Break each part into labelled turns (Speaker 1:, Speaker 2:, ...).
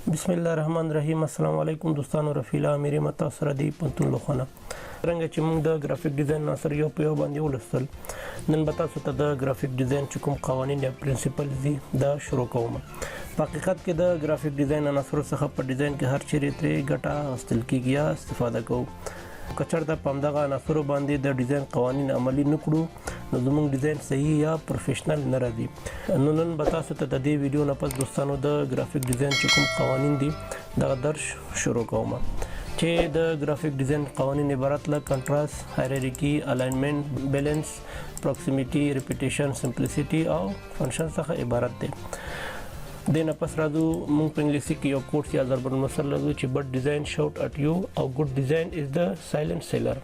Speaker 1: بسم الله الرحمن الرحیم. السلام علیکم دوستانو، رفیلا امیر متا سره دی پنتون لوخونه څنګه چې موږ د ګرافیک ډیزاین سره یو په یو باندې ولستل. نن به تاسو ته د ګرافیک ډیزاین چې کوم قوانین یا پرنسپلز دي دا شروع کوم. په حقیقت کې د ګرافیک ډیزاین عناصرو څخه په ډیزاین کې هر چیرې ترې ګټه اخیستل کیږي یا استفاده کوو. کچر د پامدغه عناصرو باندې د ډیزاین قوانین عملی نکړو نو زموږ ډیزاین صحیح یا پروفیشنل نه راځي. نو نن به تاسو ته د دې ویډیو نه پس دوستانو د ګرافیک ډیزاین چې کوم قوانین دي دغه درس شروع کوم چې د ګرافیک ډیزاین قوانین عبارت له کنټراست، هایرارکی، الاینمنت، بیلنس، پروکسیمیټي، ریپیټیشن، سمپلیسیټي او فنکشن څخه عبارت دي. د نه پس راځو موږ په انګلیسي کې یو کوټ یا ضرب المثل لرو چې بد ډیزاین شاوټ اٹ یو او ګډ ډیزاین از د سایلنت سیلر.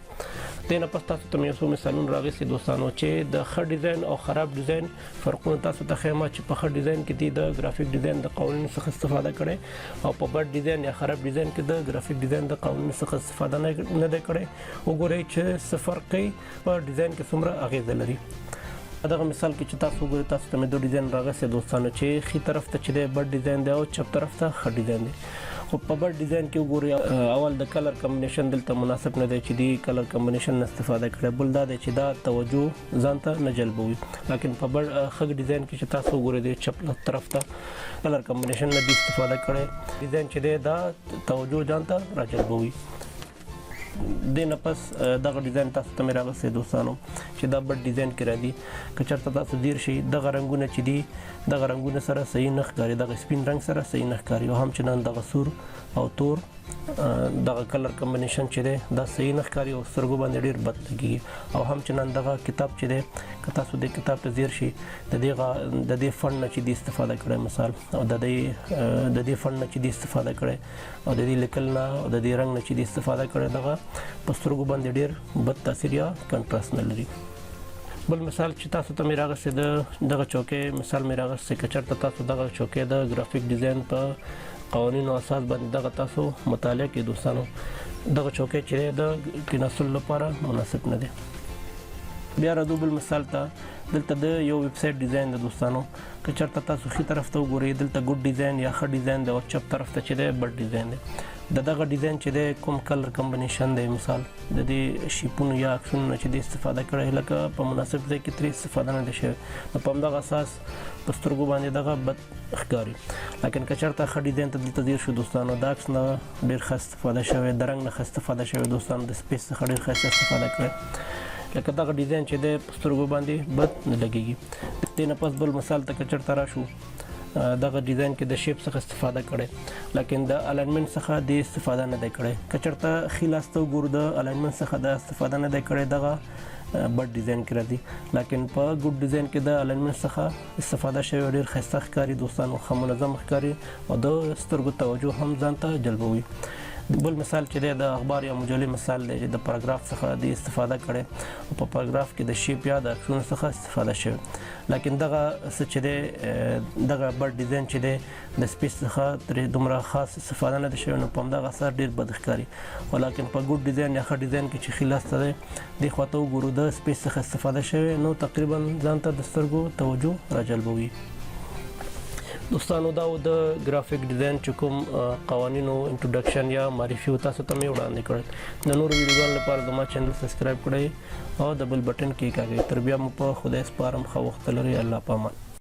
Speaker 1: د نه پس تاسو ته یو څو مثالونه راغلي دوستانو چې د ښه ډیزاین او خراب ډیزاین فرقونه تاسو ته ښیم چې په ښه ډیزاین کې د ګرافیک ډیزاین د قوانینو څخه استفاده کړي او په بد ډیزاین یا خراب ډیزاین کې د ګرافیک ډیزاین د قوانینو څخه استفاده نه ده کړې. وګورئ چې څه فرق کوي په ډیزاین کې څومره اغیزه لري. دغه مثال کې چې تاسو وګورئ تاسو ته د ډیزاین راغلی دوستانو چې خي طرف ته چې د بد ډیزاین دی او چپ طرف ته ښه ډیزاین دی. خو په بد ډیزاین کې وګورئ اول د کلر کمبینیشن دلته مناسب نه دی چې دی کلر کمبینیشن نه استفاده کړي. بل دا دی چې دا توجه ځان ته نه جلبوي. لیکن په بد ښه ډیزاین کې چې تاسو وګورئ د چپ طرف ته کلر کمبینیشن نه دی استفاده کړي. ډیزاین چې دی دا توجه ځان ته راجلبوي. د نه پس دغه ډیزاین تاسو ته مې راغلی دوستانو چې دا بد ډیزاین کې راځي. که چېرته تاسو ځیر شئ دغه رنګونه چې دي دغه رنګونه سره صحیح نه ښکاري، دغه سپین رنګ سره صحیح نه ښکاري او هم چنان دغه سور او تور دغه کلر کمبینیشن چې دی دا صحیح نه ښکاري او سترګو باندې ډېر بد لګېږي. او هم چنان دغه کتاب چې دی که تاسو د کتاب ته ځیر شئ د دې فنډ نه چې دی استفاده کړی مثال او د دې فنډ نه چې دی استفاده کړی او د دې لیکل نه او د دې رنګ نه چې دی استفاده کړی دغه په سترګو باندې ډېر بد تاثیر یا کنټراست نه لري. بل مثال چې تاسو ته مې راغستی دغه چوکۍ مثال مې راغستی که چېرته تاسو دغه چوکۍ د ګرافیک ډیزاین په قوانینو اساس باندې دغه تاسو مطالعه کې دوستانو دغه چوکۍ چې دی د کېناستلو لپاره مناسب نه دی. بیا راځو بل مثال ته. دلته د یو ویب سایټ ډیزاین د دوستانو که چېرته تاسو ښي طرف ته وګورئ دلته ګډ ډیزاین یا ښه ډیزاین دی او چپ طرف ته چې دی بد ډیزاین دی. د دغه ډیزاین چې دی کوم کلر کمبینیشن دی مثال د دې شیپونو یا عکسونو نه چې دی استفاده کړی لکه په مناسب ځای کې ترې استفاده نه دی شوی نو په همدغه اساس په سترګو باندې دغه بد ښکاري. لیکن که چېرته ښه ډیزاین ته دلته ځیر شو دوستانو د عکس نه ډېر ښه استفاده شوی، د رنګ نه ښه استفاده شوی دوستانو، د سپیس څخه ډېر ښایسته استفاده کړی لکه دغه ډیزاین چې دی په سترګو باندې بد نه لګېږي. دې نه پس بل مثال ته که چېرته راشو دغه ډیزاین کې د شیپ څخه استفاده کړی لیکن د الاینمنت څخه د استفاده نه دی کړی. که چېرته ښي لاس ته وګورو د الاینمنت څخه د استفاده نه دی کړی دغه بد ډیزاین کې راځي. لیکن په ګډ ډیزاین کې د الاینمنت څخه استفاده شوی ډېر ښایسته ښکاري دوستانو، ښه منظم ښکاري او د سترګو توجه هم ځان ته جلبوي. بل مثال چې دی د اخبار یا مجلې مثال دی چې د پاراګراف څخه د استفاده کړی او په پاراګراف کې د شیپ یا د عکسونو څخه استفاده شوی. لیکن دغه څه چې دی دغه بد ډیزاین چې دی د سپیس څخه ترې دومره خاص استفاده نه ده شوې نو په همدغه اثر ډېر بد ښکاري. خو لیکن په ګډ ډیزاین یا ښه ډیزاین کې چې ښي لاس ته دی دې خوا ته وګورو د سپیس څخه استفاده شوې نو تقریبا ځان ته د سترګو توجه راجلبوي. دوستانو دا و د ګرافیک ډیزاین چې کوم قوانینو انټروډکشن یا معرفي تاسو ته مې وړاندې کړل. د نورو ویډیوګانو لپاره زما چینل سبسکرایب کړئ او د بل بټن کې کاږئ. تر بیا مو په خدای سپارم، ښه وخت لرئ. الله پامان.